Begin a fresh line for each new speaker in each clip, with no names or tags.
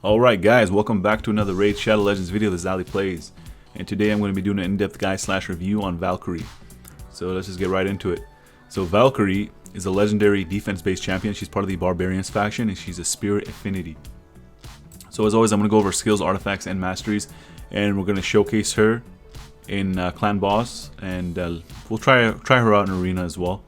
Alright guys, welcome back to another Raid Shadow Legends video. This is Ali Plays, and today I'm going to be doing an in-depth guide / review on Valkyrie. So let's just get right into it. So Valkyrie is a legendary defense-based champion. She's part of the Barbarians faction, and she's a Spirit Affinity. So as always, I'm going to go over skills, artifacts, and masteries, and we're going to showcase her in Clan Boss, and we'll try her out in Arena as well.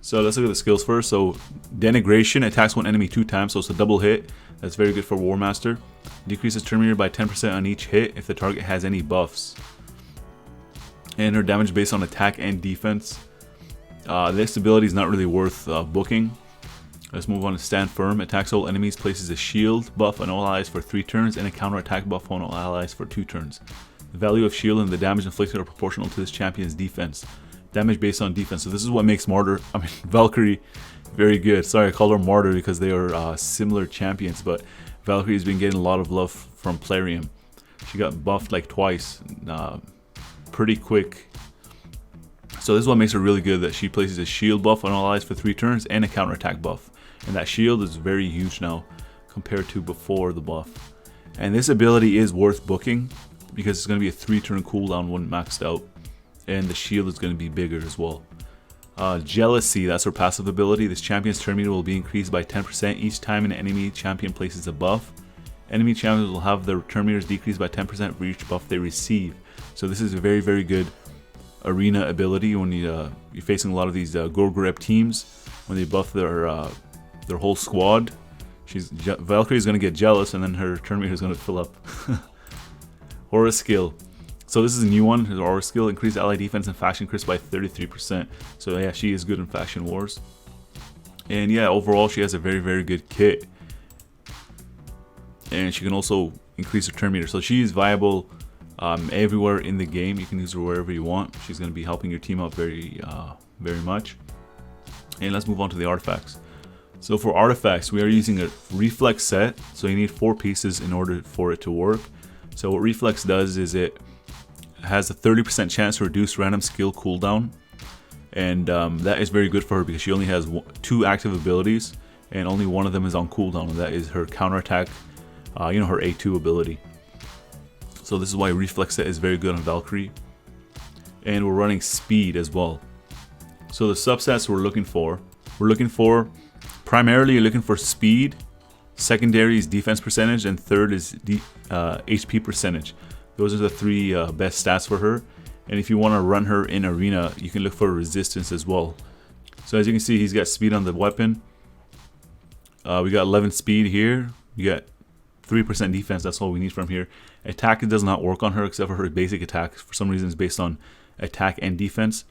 So let's look at the skills first. So Denigration attacks one enemy 2 times, so it's a double hit. That's very good for War Master. Decreases turn meter by 10% on each hit if the target has any buffs. And her damage based on attack and defense. This ability is not really worth booking. Let's move on to Stand Firm. Attacks all enemies, places a shield buff on all allies for 3 turns and a counter attack buff on all allies for 2 turns. The value of shield and the damage inflicted are proportional to this champion's defense. Damage based on defense. So this is what makes Valkyrie very good. Sorry, I call her Martyr because they are similar champions, but Valkyrie has been getting a lot of love from Plarium. She got buffed like twice, pretty quick. So this is what makes her really good, that she places a shield buff on all allies for 3 turns and a counterattack buff. And that shield is very huge now compared to before the buff. And this ability is worth booking because it's going to be a 3-turn cooldown when maxed out. And the shield is going to be bigger as well. Jealousy, that's her passive ability. This champion's turn meter will be increased by 10% each time an enemy champion places a buff. Enemy champions will have their turn meters decreased by 10% for each buff they receive. So this is a very, very good arena ability when you're facing a lot of these Gorgorep teams. When they buff their whole squad, Valkyrie is going to get jealous, and then her turn meter is going to fill up. Aura skill. So this is a new one. Her aura skill increase ally defense and faction crits by 33%. So yeah, she is good in faction wars. And yeah, overall she has a very, very good kit. And she can also increase her turn meter. So she is viable everywhere in the game. You can use her wherever you want. She's going to be helping your team out very much. And let's move on to the artifacts. So for artifacts, we are using a reflex set. So you need 4 pieces in order for it to work. So what reflex does is it has a 30% chance to reduce random skill cooldown, and that is very good for her because she only has 2 active abilities and only one of them is on cooldown, and that is her counterattack, her A2 ability. So this is why reflex set is very good on Valkyrie. And we're running speed as well. So the substats we're looking for primarily you're looking for speed, secondary is defense percentage, and third is HP percentage. Those are the 3 best stats for her. And if you want to run her in arena, you can look for resistance as well. So as you can see, he's got speed on the weapon. We got 11 speed here. You got 3% defense. That's all we need from here. Attack does not work on her except for her basic attack. For some reason, it's based on attack and defense.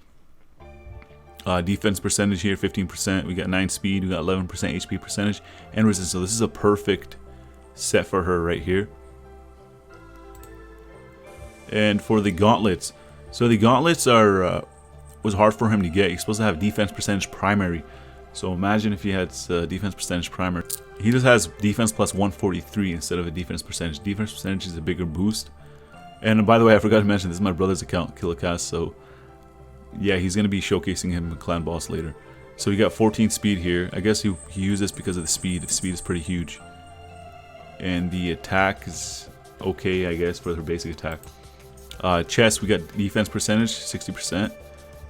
Defense percentage here, 15%. We got 9 speed. We got 11% HP percentage and resistance. So this is a perfect set for her right here. And for the gauntlets, so the gauntlets was hard for him to get. He's supposed to have defense percentage primary. So imagine if he had defense percentage primary. He just has defense plus 143 instead of a defense percentage. Defense percentage is a bigger boost. And by the way, I forgot to mention, this is my brother's account, Killicast. So yeah, he's going to be showcasing him in Clan Boss later. So we got 14 speed here. I guess he used this because of the speed. The speed is pretty huge. And the attack is okay, I guess, for her basic attack. Chest, we got defense percentage 60%,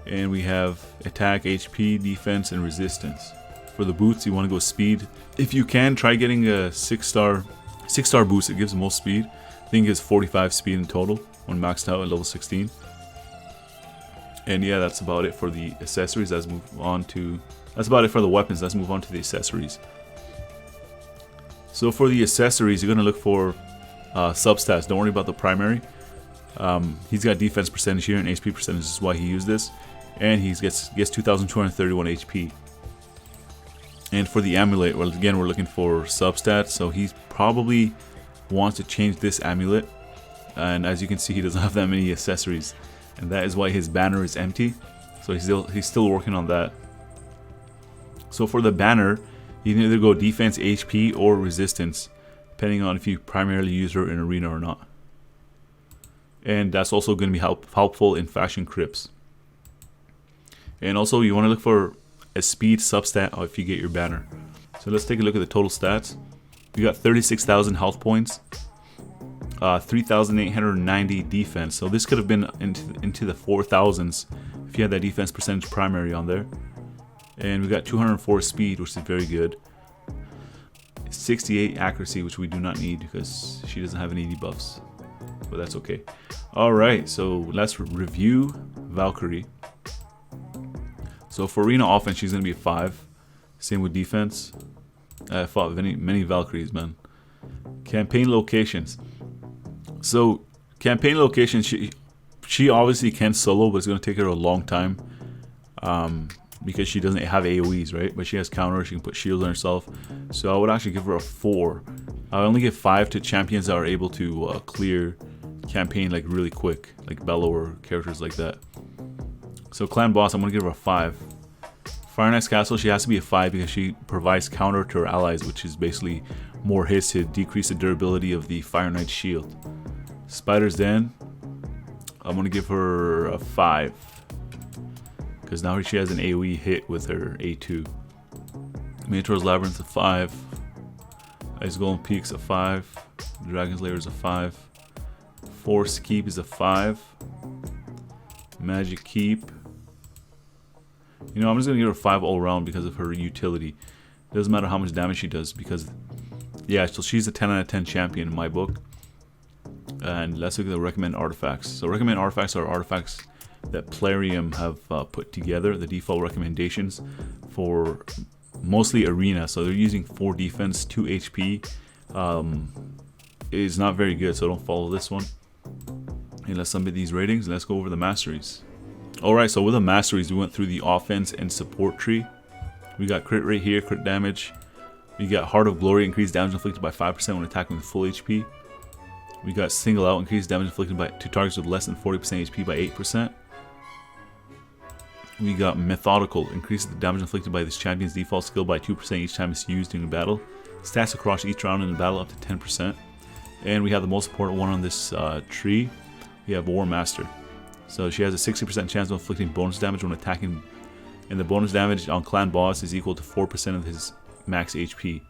and we have attack, HP, defense, and resistance. For the boots, you want to go speed. If you can, try getting a 6-star boost. It gives the most speed. I think it's 45 speed in total when maxed out at level 16. And yeah, that's about it for the accessories. That's about it for the weapons. Let's move on to the accessories. So for the accessories, you're gonna look for substats. Don't worry about the primary. He's got defense percentage here and HP percentage, is why he used this, and he gets 2,231 HP. And for the amulet, well, again, we're looking for substats, so he probably wants to change this amulet, and as you can see, he doesn't have that many accessories, and that is why his banner is empty. So he's still working on that. So for the banner, you can either go defense, HP, or resistance, depending on if you primarily use her in arena or not. And that's also going to be helpful in faction crypts. And also you want to look for a speed substat if you get your banner. So let's take a look at the total stats. We got 36,000 health points, 3,890 defense. So this could have been into the 4,000s if you had that defense percentage primary on there. And we got 204 speed, which is very good. 68 accuracy, which we do not need because she doesn't have any debuffs, but that's okay. All right, so let's review Valkyrie. So for arena offense, she's gonna be a 5. Same with defense. I fought many Valkyries, man. Campaign locations. So campaign locations, she obviously can solo, but it's gonna take her a long time. Because she doesn't have AoEs, right? But she has counter, she can put shields on herself. So I would actually give her a 4. I only give 5 to champions that are able to clear campaign like really quick, like Bello or characters like that. So clan boss, I'm gonna give her a 5. Fire Knight's Castle, she has to be a 5 because she provides counter to her allies, which is basically more hits to decrease the durability of the Fire Knight's shield. Spider's Den, I'm gonna give her a 5. Because now she has an AoE hit with her A2. Minotaur's Labyrinth a 5. Ice Golem Peak's a 5. Dragon's Lair is a 5. Force Keep is a 5. Magic Keep. You know, I'm just going to give her a 5 all around because of her utility. It doesn't matter how much damage she does because, yeah, so she's a 10 out of 10 champion in my book. And let's look at the recommend artifacts. So recommend artifacts are artifacts that Plarium have put together, the default recommendations for mostly arena. So they're using 4 defense, 2 HP. Is not very good, so don't follow this one. And let's submit these ratings. Let's go over the masteries. Alright, so with the masteries, we went through the offense and support tree. We got crit rate here, crit damage. We got Heart of Glory, increased damage inflicted by 5% when attacking with full HP. We got Single Out, increased damage inflicted by 2 targets with less than 40% HP by 8%. We got Methodical, increases the damage inflicted by this champion's default skill by 2% each time it's used during a battle. Stacks across each round in the battle up to 10%. And we have the most important one on this tree. We have War Master. So she has a 60% chance of inflicting bonus damage when attacking, and the bonus damage on clan boss is equal to 4% of his max HP.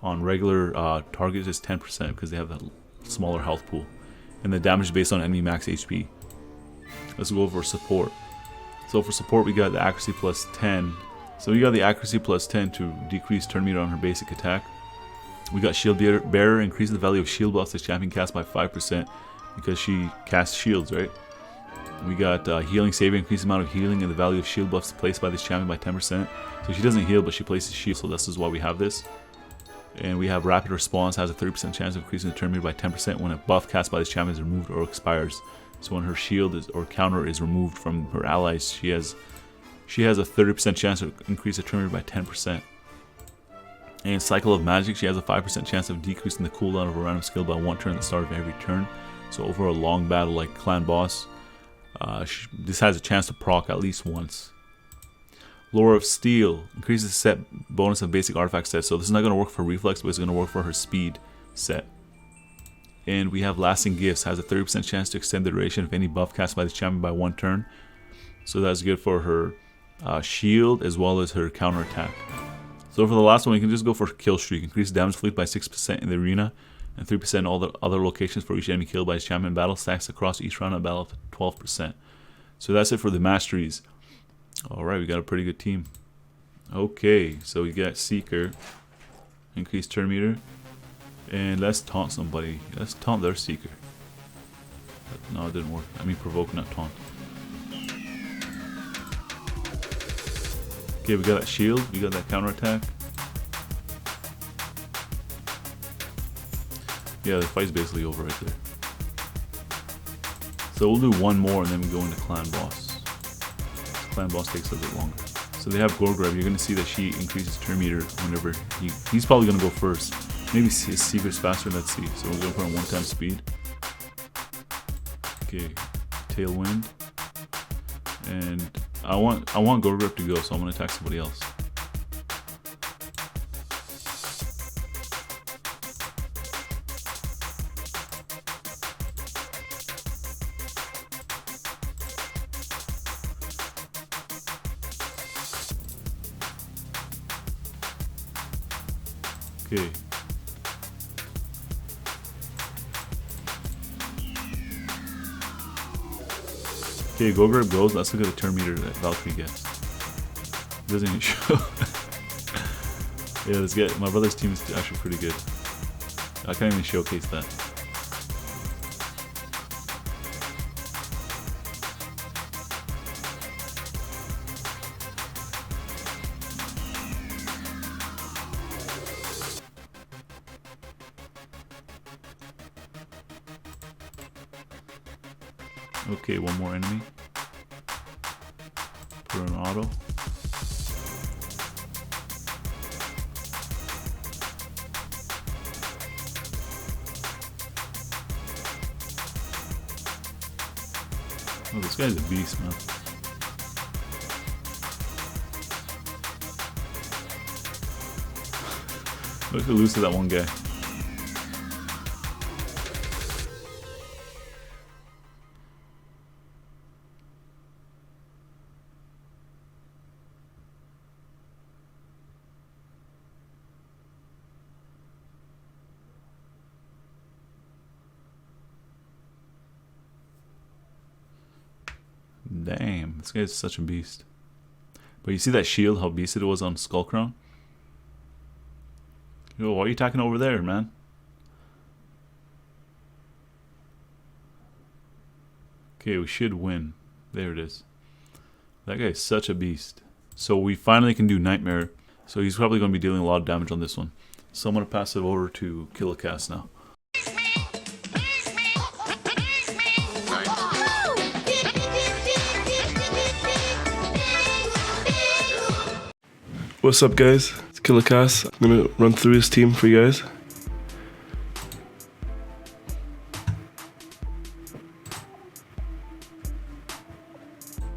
On regular targets is 10% because they have a smaller health pool. And the damage is based on enemy max HP. Let's go over support. So for support, we got the accuracy plus 10. So we got the accuracy plus 10 to decrease turn meter on her basic attack. We got Shield Bearer, increase the value of shield buffs this champion casts by 5% because she casts shields, right? We got Healing Saver, increase the amount of healing and the value of shield buffs placed by this champion by 10%. So she doesn't heal, but she places shield, so this is why we have this. And we have Rapid Response, has a 30% chance of increasing the turn meter by 10% when a buff cast by this champion is removed or expires. So when her shield or counter is removed from her allies, she has a 30% chance to increase the turn meter by 10%. And Cycle of Magic, she has a 5% chance of decreasing the cooldown of a random skill by 1 turn at the start of every turn. So over a long battle like clan boss, this has a chance to proc at least once. Lore of Steel, increases the set bonus of basic artifact set. So this is not going to work for reflex, but it's going to work for her speed set. And we have Lasting Gifts, has a 30% chance to extend the duration of any buff cast by this champion by 1 turn. So that's good for her shield as well as her counter attack. So for the last one, you can just go for Kill Streak. Increase damage inflicted by 6% in the arena and 3% in all the other locations for each enemy killed by his champion in battle. Stacks across each round of battle up to 12%. So that's it for the masteries. Alright, we got a pretty good team. Okay, so we got Seeker. Increase turn meter. And let's taunt somebody. Let's taunt their Seeker. No, it didn't work. I mean provoke, not taunt. Okay, we got that shield. We got that counter attack. Yeah, the fight's basically over right there. So we'll do one more and then we go into clan boss. Clan boss takes a bit longer. So they have Gorgrab. You're going to see that she increases turn meter whenever he's probably going to go first. Maybe his Seeker's faster, let's see. So we're going to put on 1 time speed. Okay, Tailwind. And I want Gorgrab to go, so I'm going to attack somebody else. Okay. Okay, go grab gold. Let's look at the turn meter that Valkyrie gets. It doesn't even show. Yeah, let's get. My brother's team is actually pretty good. I can't even showcase that. Okay, one more enemy. Put an auto. Oh, this guy's a beast, man. Look at lose to that one guy. Damn, this guy's such a beast. But you see that shield, how beasted it was on Skullcrown? Yo, why are you attacking over there, man? Okay, we should win. There it is. That guy is such a beast. So we finally can do Nightmare. So he's probably going to be dealing a lot of damage on this one. So I'm going to pass it over to Killicast now.
What's up, guys? It's Killicast. I'm gonna run through his team for you guys.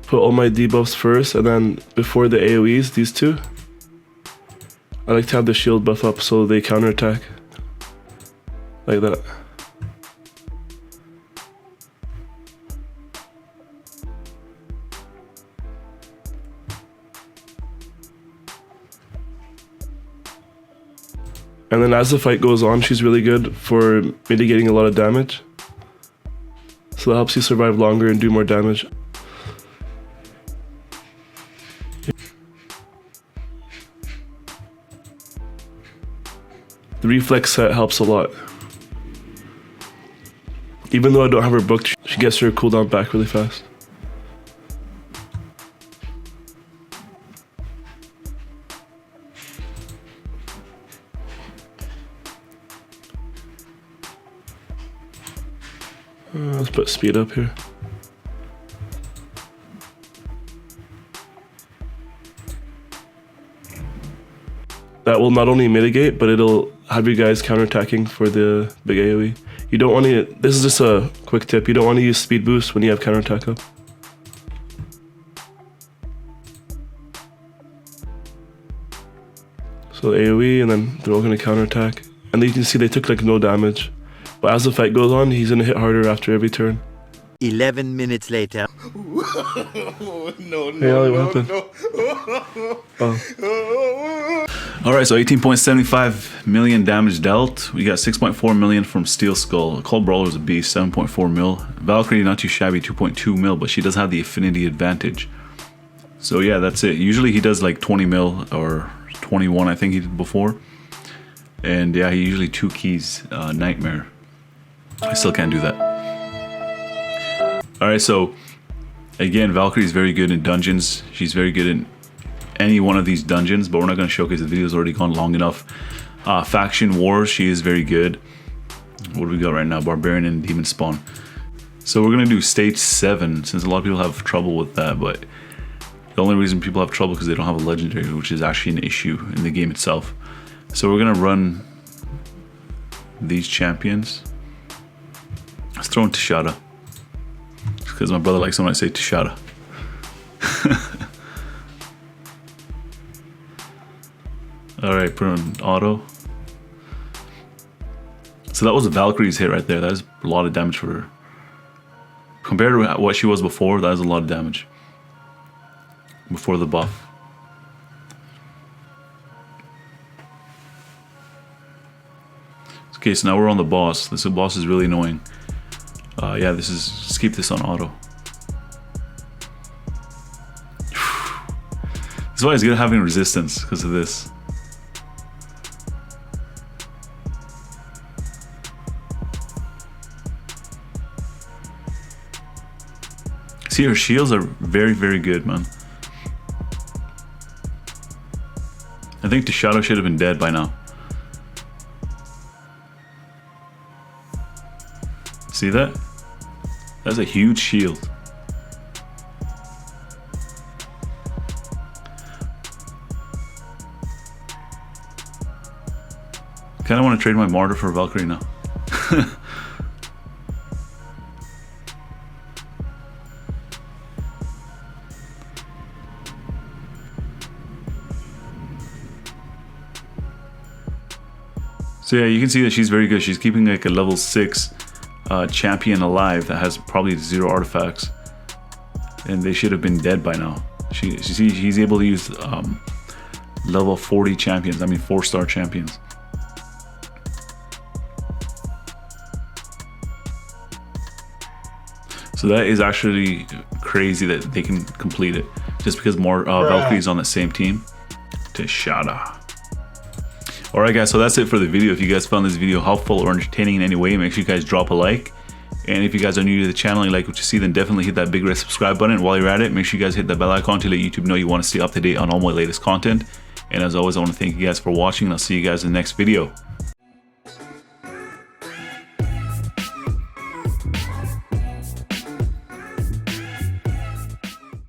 Put all my debuffs first, and then before the AoEs, these two, I like to have the shield buff up so they counterattack. Like that. And then as the fight goes on, she's really good for mitigating a lot of damage. So that helps you survive longer and do more damage. The reflex set helps a lot. Even though I don't have her booked, she gets her cooldown back really fast. Let's put speed up here. That will not only mitigate, but it'll have you guys counterattacking for the big AoE. You don't want to, this is just a quick tip, you don't want to use speed boost when you have counterattack up. So AoE, and then they're all going to counterattack. And then you can see they took like no damage. But as the fight goes on, he's going to hit harder after every turn.
11 minutes later.
Hey, Ollie, what happened? Oh.
Alright, so 18.75 million damage dealt. We got 6.4 million from Steel Skull. Cold Brawler's a beast, 7.4 mil. Valkyrie, not too shabby, 2.2 mil, but she does have the affinity advantage. So yeah, that's it. Usually he does like 20 mil or 21, I think he did before. And yeah, he usually 2 keys Nightmare. I still can't do that. Alright, so again, Valkyrie is very good in dungeons. She's very good in any one of these dungeons, but we're not going to showcase, the video's already gone long enough. Faction Wars, she is very good. What do we got right now? Barbarian and Demon Spawn. So we're going to do stage 7, since a lot of people have trouble with that, but the only reason people have trouble is because they don't have a legendary, which is actually an issue in the game itself. So we're going to run these champions. Let's throw in Tashada, because my brother likes when I say Tashada. Alright, put on auto. So that was a Valkyrie's hit right there. That is a lot of damage for her. Compared to what she was before, that is a lot of damage. Before the buff. Okay, so now we're on the boss. This boss is really annoying. Yeah, just keep this on auto. That's why it's good having resistance, because of this. See, her shields are very, very good, man. I think the Shadow should have been dead by now. See that? That's a huge shield. Kind of want to trade my Martyr for Valkyrie now. So yeah, you can see that she's very good. She's keeping like a level 6 champion alive that has probably 0 artifacts, and they should have been dead by now. She's able to use level 40 champions. I mean 4-star champions. So that is actually crazy that they can complete it just because more Valkyrie's on the same team. Teshada. Alright guys, so that's it for the video. If you guys found this video helpful or entertaining in any way, make sure you guys drop a like. And if you guys are new to the channel and you like what you see, then definitely hit that big red subscribe button. While you're at it, make sure you guys hit that bell icon to let YouTube know you want to stay up to date on all my latest content. And as always, I want to thank you guys for watching, and I'll see you guys in the next video.